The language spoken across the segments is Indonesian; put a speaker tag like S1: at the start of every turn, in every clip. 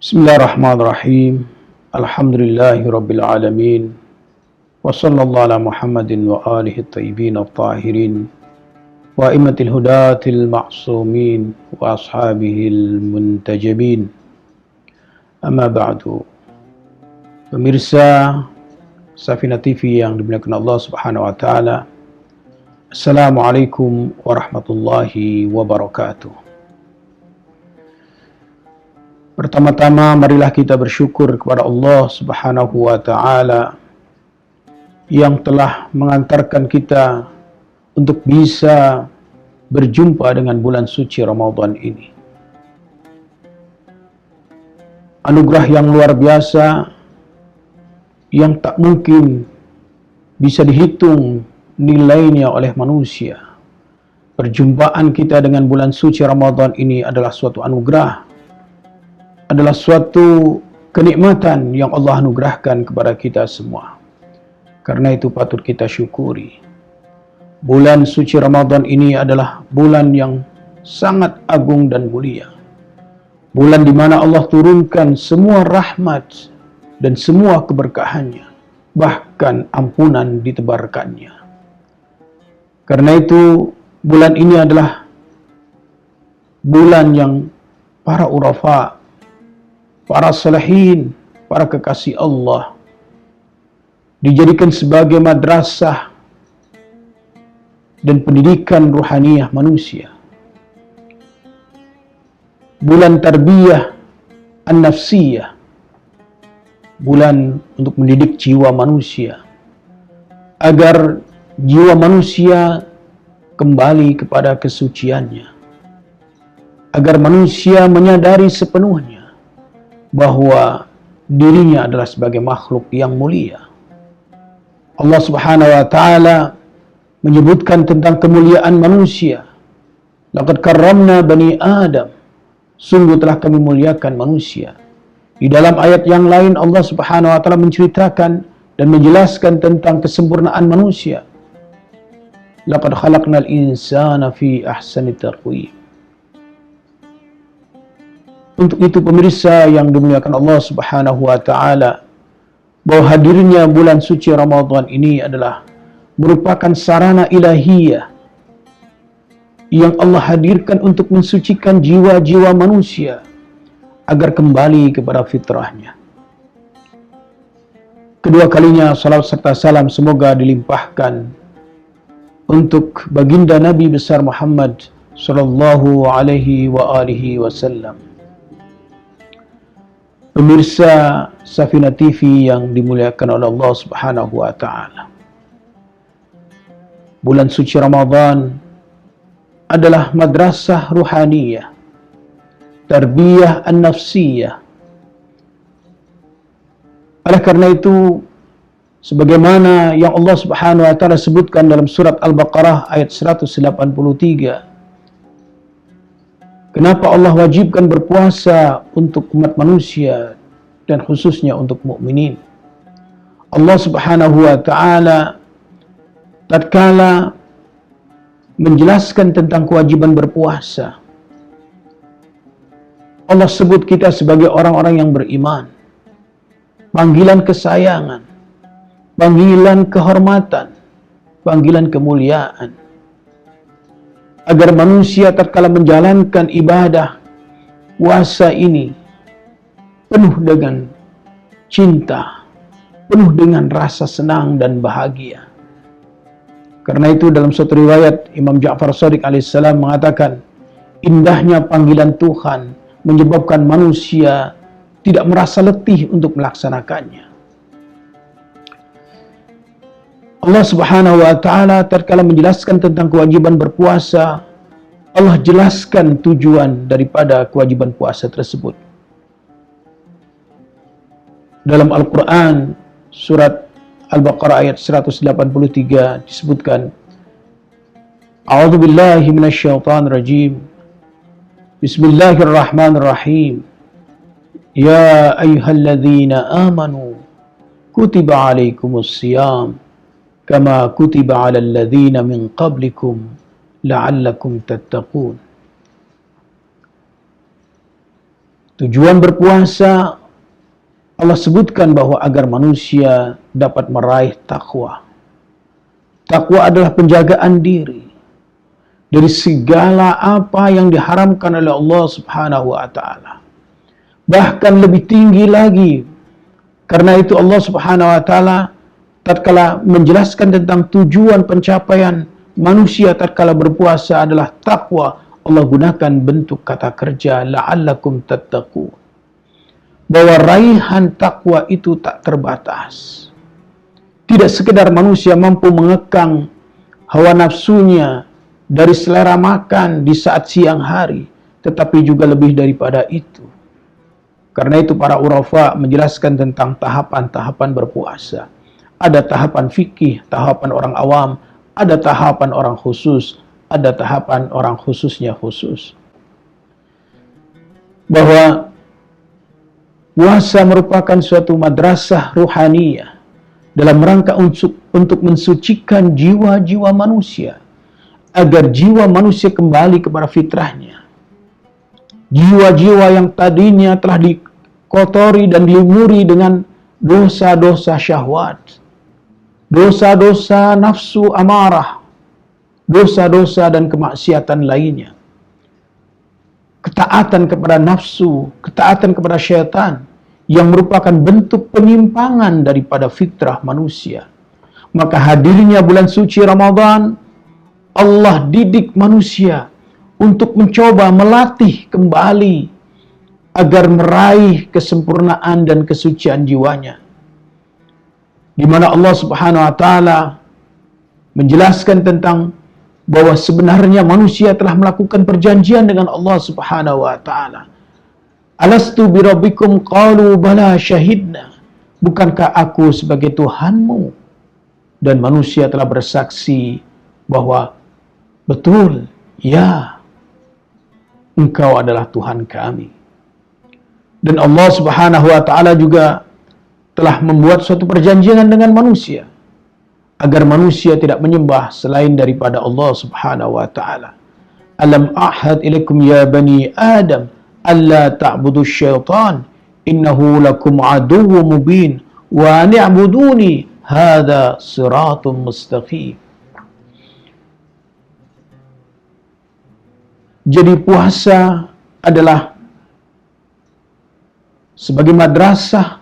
S1: Bismillahirrahmanirrahim. Alhamdulillahi alamin. Wa sallallahu ala Muhammadin wa alihi at-tayyibin at-tahirin wa immatil hudatil ma'sumin wa ashabihil muntajabin. Amma ba'du. Pemirsa Safina TV yang dimuliakan Allah Subhanahu wa taala. Assalamualaikum warahmatullahi wabarakatuh. Pertama-tama marilah kita bersyukur kepada Allah Subhanahu wa taala yang telah mengantarkan kita untuk bisa berjumpa dengan bulan suci Ramadan ini. Anugerah yang luar biasa yang tak mungkin bisa dihitung nilainya oleh manusia. Perjumpaan kita dengan bulan suci Ramadan ini adalah suatu anugerah, adalah suatu kenikmatan yang Allah anugerahkan kepada kita semua. Karena itu patut kita syukuri. Bulan suci Ramadan ini adalah bulan yang sangat agung dan mulia. Bulan di mana Allah turunkan semua rahmat dan semua keberkahannya, bahkan ampunan ditebarkannya. Karena itu bulan ini adalah bulan yang para urafa, para salihin, para kekasih Allah dijadikan sebagai madrasah dan pendidikan ruhaniyah manusia. Bulan tarbiyah an-nafsiyah, bulan untuk mendidik jiwa manusia agar jiwa manusia kembali kepada kesuciannya, agar manusia menyadari sepenuhnya bahwa dirinya adalah sebagai makhluk yang mulia. Allah Subhanahu wa taala menyebutkan tentang kemuliaan manusia. Laqad karramna bani Adam. Sungguh telah kami muliakan manusia. Di dalam ayat yang lain Allah Subhanahu wa taala menceritakan dan menjelaskan tentang kesempurnaan manusia. Laqad khalaqnal insana fi ahsani taqwim. Untuk itu pemirsa yang dimuliakan Allah Subhanahu wa taala, bahwa hadirnya bulan suci Ramadan ini adalah merupakan sarana ilahiyah yang Allah hadirkan untuk mensucikan jiwa-jiwa manusia agar kembali kepada fitrahnya. Kedua kalinya salawat serta salam semoga dilimpahkan untuk baginda Nabi besar Muhammad sallallahu alaihi wa alihi wasallam. Pemirsa Safina TV yang dimuliakan oleh Allah Subhanahu wa taala. Bulan suci Ramadan adalah madrasah ruhaniyah, tarbiyah an-nafsiyah. Oleh karena itu, sebagaimana yang Allah Subhanahu wa taala sebutkan dalam surat Al-Baqarah ayat 183, kenapa Allah wajibkan berpuasa untuk umat manusia dan khususnya untuk mukminin? Allah Subhanahu wa taala tatkala menjelaskan tentang kewajiban berpuasa, Allah sebut kita sebagai orang-orang yang beriman. Panggilan kesayangan, panggilan kehormatan, panggilan kemuliaan. Agar manusia tatkala menjalankan ibadah puasa ini penuh dengan cinta, penuh dengan rasa senang dan bahagia. Karena itu dalam suatu riwayat Imam Ja'far Shadiq alaihissalam mengatakan, indahnya panggilan Tuhan menyebabkan manusia tidak merasa letih untuk melaksanakannya. Allah Subhanahu wa taala tatkala menjelaskan tentang kewajiban berpuasa, Allah jelaskan tujuan daripada kewajiban puasa tersebut. Dalam Al-Qur'an surat Al-Baqarah ayat 183 disebutkan, A'udzu billahi minasyaitonir rajim. Bismillahirrahmanirrahim. Ya ayyuhalladzina amanu kutiba alaikumus shiyam kama kutiba 'alal ladzina min qablikum la'allakum tattaqun. Tujuan berpuasa Allah sebutkan bahwa agar manusia dapat meraih takwa. Takwa adalah penjagaan diri dari segala apa yang diharamkan oleh Allah Subhanahu wa taala. Bahkan lebih tinggi lagi. Karena itu Allah Subhanahu wa taala tatkala menjelaskan tentang tujuan pencapaian manusia tatkala berpuasa adalah takwa, Allah gunakan bentuk kata kerja la'allakum tattaqun. Bahwa raihan takwa itu tak terbatas. Tidak sekedar manusia mampu mengekang hawa nafsunya dari selera makan di saat siang hari, tetapi juga lebih daripada itu. Karena itu para urafa menjelaskan tentang tahapan-tahapan berpuasa. Ada tahapan fikih, tahapan orang awam, ada tahapan orang khusus, ada tahapan orang khususnya khusus. Bahwa puasa merupakan suatu madrasah ruhaniyah dalam rangka untuk mensucikan jiwa-jiwa manusia, agar jiwa manusia kembali kepada fitrahnya. Jiwa-jiwa yang tadinya telah dikotori dan dilumuri dengan dosa-dosa syahwat, dosa-dosa nafsu amarah, dosa-dosa dan kemaksiatan lainnya, ketaatan kepada nafsu, ketaatan kepada syaitan, yang merupakan bentuk penyimpangan daripada fitrah manusia. Maka hadirnya bulan suci Ramadan, Allah didik manusia untuk mencoba melatih kembali agar meraih kesempurnaan dan kesucian jiwanya. Di mana Allah Subhanahu wa taala menjelaskan tentang bahwa sebenarnya manusia telah melakukan perjanjian dengan Allah Subhanahu wa taala. Alastu birabbikum qalu bala syahidna. Bukankah aku sebagai Tuhanmu? Dan manusia telah bersaksi bahwa betul, ya, Engkau adalah Tuhan kami. Dan Allah Subhanahu wa taala juga telah membuat suatu perjanjian dengan manusia agar manusia tidak menyembah selain daripada Allah Subhanahu wa taala. Alam ahad ilaikum ya bani Adam alla ta'budu syaitan innahu lakum aduwwun mubin wa ni'buduni hadza siratun mustaqim. Jadi puasa adalah sebagai madrasah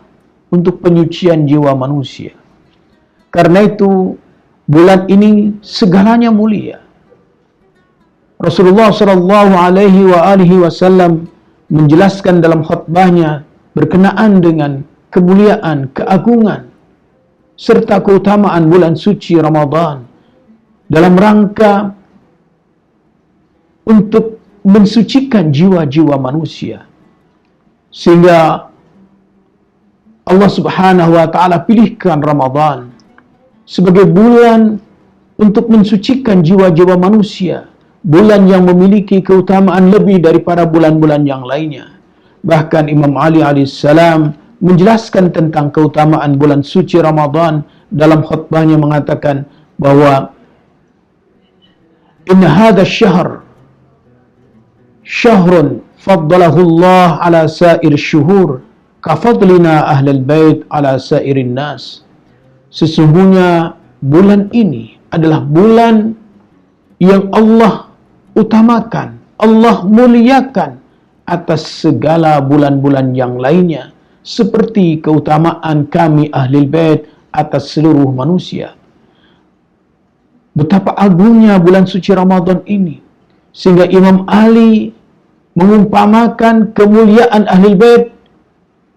S1: untuk penyucian jiwa manusia. Karena itu bulan ini segalanya mulia. Rasulullah sallallahu alaihi wasallam menjelaskan dalam khutbahnya berkenaan dengan kemuliaan, keagungan serta keutamaan bulan suci Ramadan dalam rangka untuk mensucikan jiwa-jiwa manusia. Sehingga Allah Subhanahu wa taala pilihkan Ramadan sebagai bulan untuk mensucikan jiwa-jiwa manusia, bulan yang memiliki keutamaan lebih daripada bulan-bulan yang lainnya. Bahkan Imam Ali alaihissalam menjelaskan tentang keutamaan bulan suci Ramadan dalam khutbahnya mengatakan bahwa inna hadha syahr syahrun faddalahu Allah ala sair syuhur kafadlina ahlal bait ala sairin nas. Sesungguhnya bulan ini adalah bulan yang Allah utamakan, Allah muliakan atas segala bulan-bulan yang lainnya, seperti keutamaan kami Ahlul Bait atas seluruh manusia. Betapa agungnya bulan suci Ramadan ini, sehingga Imam Ali mengumpamakan kemuliaan Ahlul Bait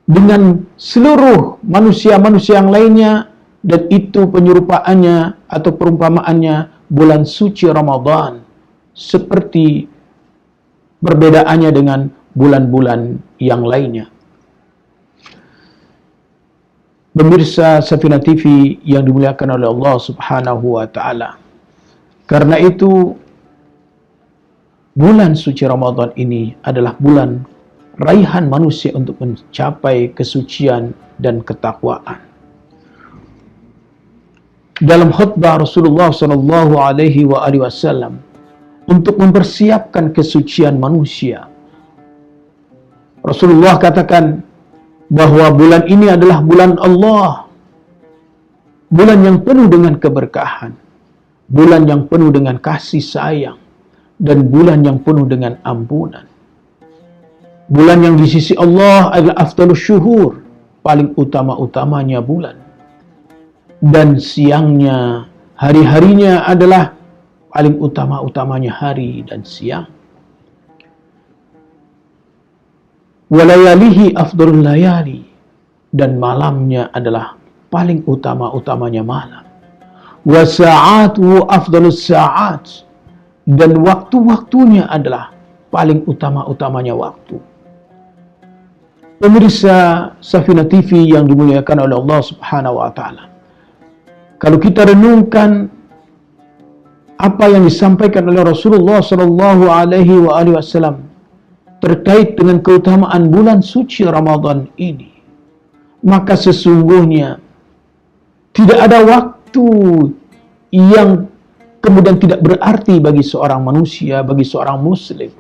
S1: dengan seluruh manusia-manusia yang lainnya, dan itu penyerupaannya atau perumpamaannya bulan suci Ramadan, seperti perbedaannya dengan bulan-bulan yang lainnya. Pemirsa Safina TV yang dimuliakan oleh Allah Subhanahu wa taala. Karena itu bulan suci Ramadan ini adalah bulan raihan manusia untuk mencapai kesucian dan ketakwaan. Dalam khutbah Rasulullah sallallahu alaihi wasallam untuk mempersiapkan kesucian manusia, Rasulullah katakan bahwa bulan ini adalah bulan Allah, bulan yang penuh dengan keberkahan, bulan yang penuh dengan kasih sayang, dan bulan yang penuh dengan ampunan. Bulan yang di sisi Allah adalah afdalus syuhur, paling utama-utamanya bulan. Dan siangnya, hari-harinya adalah paling utama-utamanya hari dan siang. Walayalihi afdalul layali, dan malamnya adalah paling utama-utamanya malam. Wa sa'atu afdalus sa'at, dan waktu-waktunya adalah paling utama-utamanya waktu. Pemirsa Safina TV yang dimuliakan oleh Allah Subhanahu wa taala. Kalau kita renungkan apa yang disampaikan oleh Rasulullah sallallahu alaihi wasallam terkait dengan keutamaan bulan suci Ramadan ini, maka sesungguhnya tidak ada waktu yang kemudian tidak berarti bagi seorang manusia, bagi seorang muslim.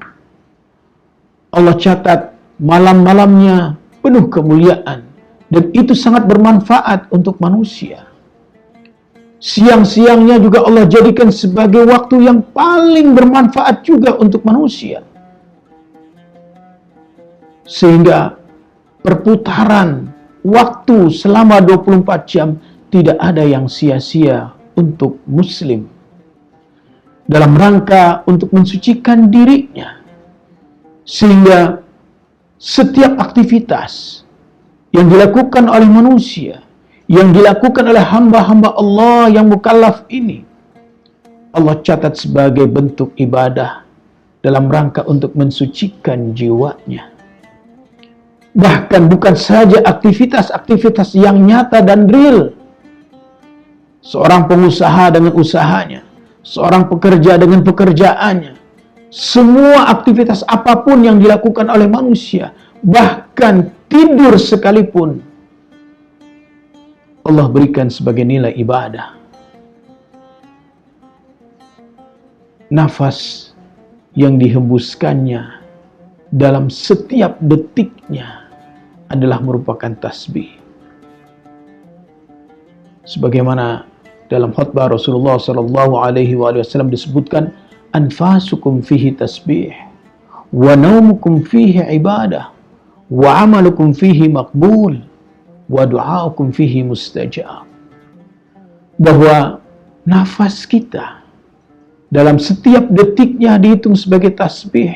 S1: Allah catat malam-malamnya penuh kemuliaan, dan itu sangat bermanfaat untuk manusia. Siang-siangnya juga Allah jadikan sebagai waktu yang paling bermanfaat juga untuk manusia. Sehingga perputaran waktu selama 24 jam tidak ada yang sia-sia untuk muslim dalam rangka untuk mensucikan dirinya. Sehingga setiap aktivitas yang dilakukan oleh manusia, yang dilakukan oleh hamba-hamba Allah yang mukallaf ini, Allah catat sebagai bentuk ibadah dalam rangka untuk mensucikan jiwanya. Bahkan bukan saja aktivitas-aktivitas yang nyata dan real. Seorang pengusaha dengan usahanya, seorang pekerja dengan pekerjaannya, semua aktivitas apapun yang dilakukan oleh manusia, bahkan tidur sekalipun, Allah berikan sebagai nilai ibadah. Nafas yang dihembuskannya dalam setiap detiknya adalah merupakan tasbih. Sebagaimana dalam khutbah Rasulullah sallallahu alaihi wasallam disebutkan, anfasukum fihi tasbih, wa naumukum fihi ibadah, wa amalukum fihi maqbul, wa du'aukum fihi mustajab. Bahwa nafas kita dalam setiap detiknya dihitung sebagai tasbih,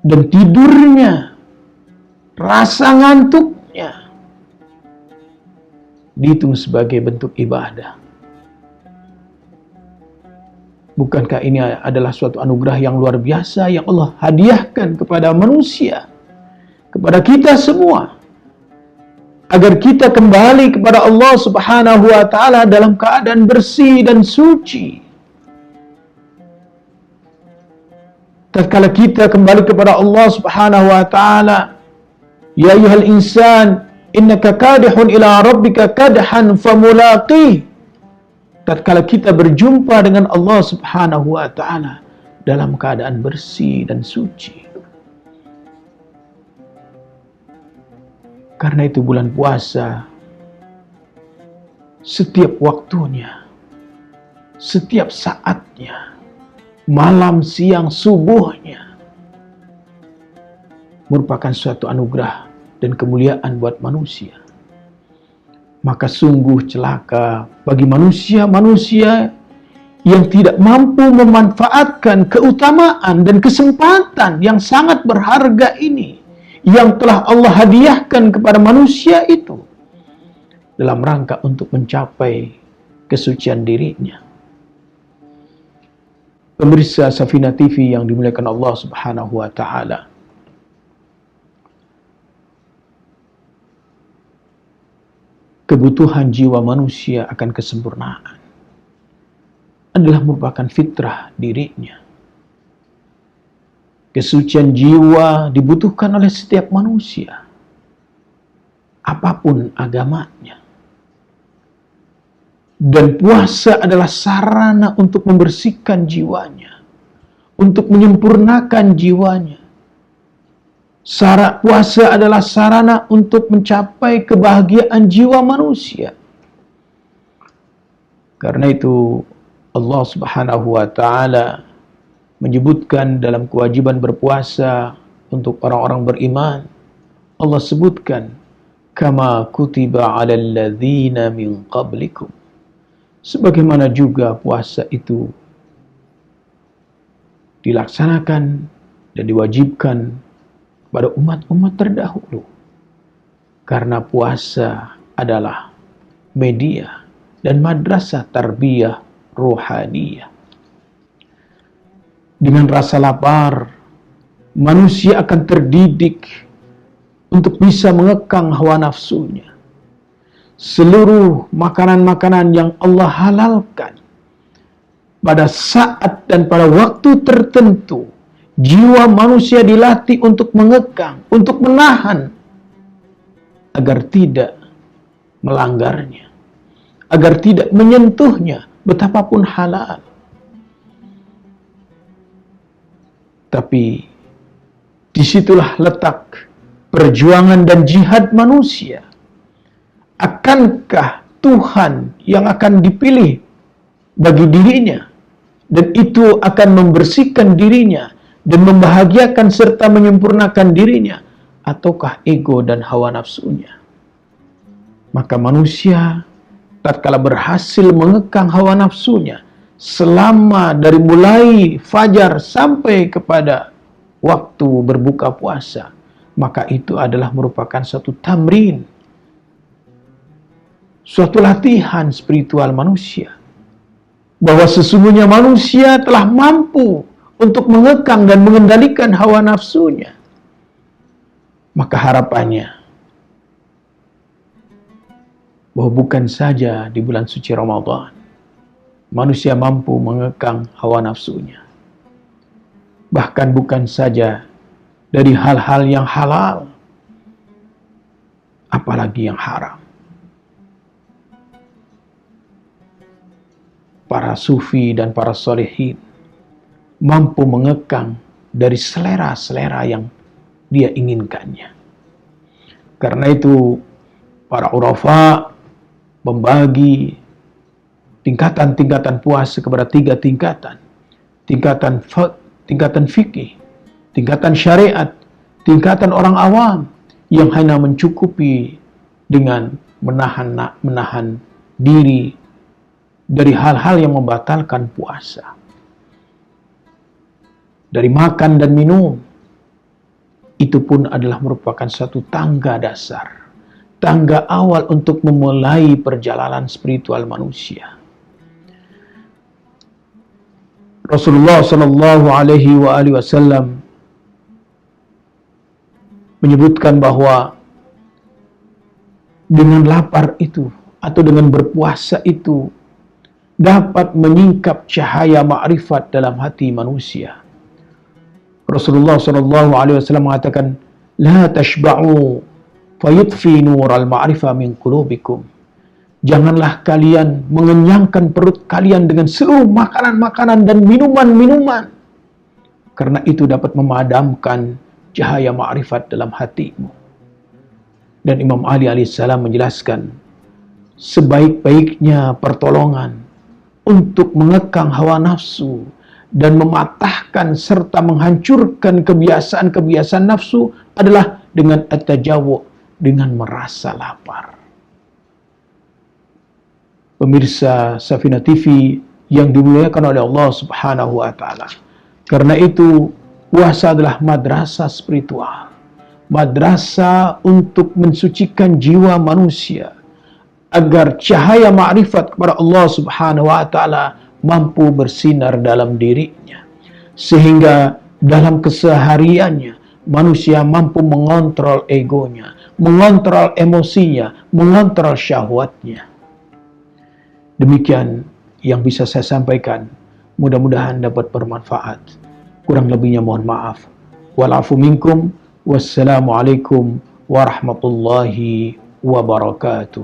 S1: dan tidurnya, rasa ngantuknya dihitung sebagai bentuk ibadah. Bukankah ini adalah suatu anugerah yang luar biasa yang Allah hadiahkan kepada manusia, kepada kita semua, agar kita kembali kepada Allah Subhanahu wa taala dalam keadaan bersih dan suci. Tatkala kita kembali kepada Allah Subhanahu wa taala, ya ayyuhal insan innaka kadihun ila rabbika kadhan famulaqih. Tatkala kita berjumpa dengan Allah Subhanahu wa taala dalam keadaan bersih dan suci. Karena itu bulan puasa, setiap waktunya, setiap saatnya, malam, siang, subuhnya, merupakan suatu anugerah dan kemuliaan buat manusia. Maka sungguh celaka bagi manusia-manusia yang tidak mampu memanfaatkan keutamaan dan kesempatan yang sangat berharga ini, yang telah Allah hadiahkan kepada manusia itu, dalam rangka untuk mencapai kesucian dirinya. Pemirsa Safina TV yang dimuliakan Allah Subhanahu wa taala, kebutuhan jiwa manusia akan kesempurnaan adalah merupakan fitrah dirinya. Kesucian jiwa dibutuhkan oleh setiap manusia, apapun agamanya. Dan puasa adalah sarana untuk membersihkan jiwanya, untuk menyempurnakan jiwanya. Puasa adalah sarana untuk mencapai kebahagiaan jiwa manusia. Karena itu Allah Subhanahu wa taala menyebutkan dalam kewajiban berpuasa untuk orang-orang beriman. Allah sebutkan, kama kutiba 'alal ladzina min qablikum. Sebagaimana juga puasa itu dilaksanakan dan diwajibkan pada umat-umat terdahulu. Karena puasa adalah media dan madrasah tarbiyah rohaniyah. Dengan rasa lapar, manusia akan terdidik untuk bisa mengekang hawa nafsunya. Seluruh makanan-makanan yang Allah halalkan pada saat dan pada waktu tertentu, jiwa manusia dilatih untuk mengekang, untuk menahan, agar tidak melanggarnya, agar tidak menyentuhnya, betapapun halal. Tapi disitulah letak perjuangan dan jihad manusia. Akankah Tuhan yang akan dipilih bagi dirinya, dan itu akan membersihkan dirinya dan membahagiakan serta menyempurnakan dirinya, ataukah ego dan hawa nafsunya? Maka manusia tatkala berhasil mengekang hawa nafsunya selama dari mulai fajar sampai kepada waktu berbuka puasa, maka itu adalah merupakan suatu tamrin, suatu latihan spiritual manusia, bahwa sesungguhnya manusia telah mampu untuk mengekang dan mengendalikan hawa nafsunya. Maka harapannya bahwa bukan saja di bulan suci Ramadan manusia mampu mengekang hawa nafsunya, bahkan bukan saja dari hal-hal yang halal, apalagi yang haram. Para sufi dan para solehin mampu mengekang dari selera-selera yang dia inginkannya. Karena itu para urafa membagi tingkatan-tingkatan puasa kepada 3 tingkatan. Tingkatan fikih, tingkatan syariat, tingkatan orang awam yang hanya mencukupi dengan menahan diri dari hal-hal yang membatalkan puasa. Dari makan dan minum, itu pun adalah merupakan satu tangga dasar, tangga awal untuk memulai perjalanan spiritual manusia. Rasulullah Shallallahu Alaihi Wasallam menyebutkan bahwa dengan lapar itu atau dengan berpuasa itu dapat menyingkap cahaya ma'rifat dalam hati manusia. Rasulullah Shallallahu Alaihi Wasallam mengatakan, "La tashba'u fayutfi nural ma'rifah min qulubikum." Janganlah kalian mengenyangkan perut kalian dengan seluruh makanan-makanan dan minuman-minuman, karena itu dapat memadamkan cahaya ma'rifat dalam hatimu. Dan Imam Ali alaihissalam menjelaskan, sebaik-baiknya pertolongan untuk mengekang hawa nafsu dan mematahkan serta menghancurkan kebiasaan-kebiasaan nafsu adalah dengan at-tajawwu, dengan merasa lapar. Pemirsa Safina TV yang dimuliakan oleh Allah Subhanahu wa taala. Karena itu, puasa adalah madrasah spiritual. Madrasah untuk mensucikan jiwa manusia agar cahaya ma'rifat kepada Allah Subhanahu wa taala mampu bersinar dalam dirinya, sehingga dalam kesehariannya manusia mampu mengontrol egonya, mengontrol emosinya, mengontrol syahwatnya. Demikian yang bisa saya sampaikan. Mudah-mudahan dapat bermanfaat. Kurang lebihnya mohon maaf. Walafu minkum. Wassalamualaikum warahmatullahi wabarakatuh.